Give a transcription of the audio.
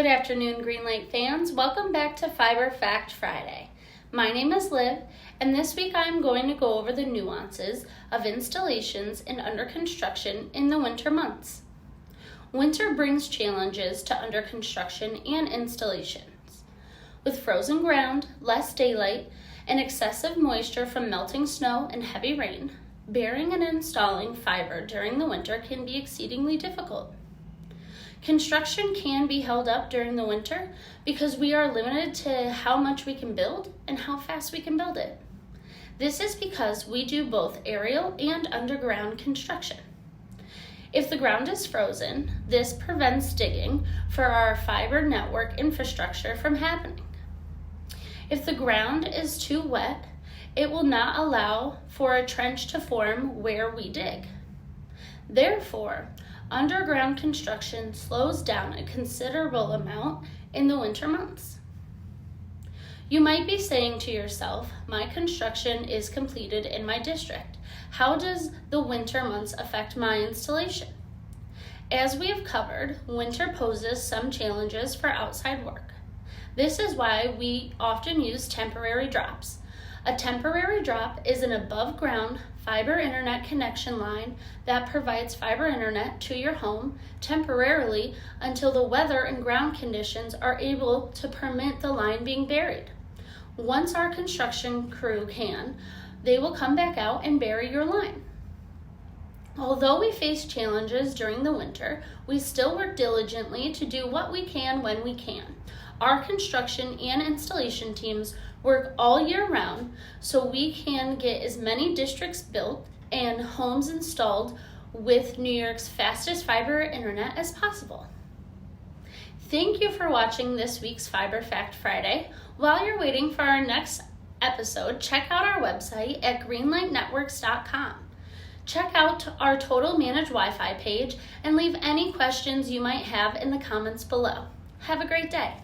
Good afternoon, Greenlight fans. Welcome back to Fiber Fact Friday. My name is Liv, and this week I am going to go over the nuances of installations and under construction in the winter months. Winter brings challenges to under construction and installations. With frozen ground, less daylight, and excessive moisture from melting snow and heavy rain, burying and installing fiber during the winter can be exceedingly difficult. Construction can be held up during the winter because we are limited to how much we can build and how fast we can build it. This is because we do both aerial and underground construction. If the ground is frozen, this prevents digging for our fiber network infrastructure from happening. If the ground is too wet, it will not allow for a trench to form where we dig. Therefore, underground construction slows down a considerable amount in the winter months. You might be saying to yourself, my construction is completed in my district. How does the winter months affect my installation? As we have covered, winter poses some challenges for outside work. This is why we often use temporary drops. A temporary drop is an above-ground fiber internet connection line that provides fiber internet to your home temporarily until the weather and ground conditions are able to permit the line being buried. Once our construction crew can, they will come back out and bury your line. Although we face challenges during the winter, we still work diligently to do what we can when we can. Our construction and installation teams work all year round so we can get as many districts built and homes installed with New York's fastest fiber internet as possible. Thank you for watching this week's Fiber Fact Friday. While you're waiting for our next episode, check out our website at greenlightnetworks.com. Check out our Total Managed Wi-Fi page and leave any questions you might have in the comments below. Have a great day.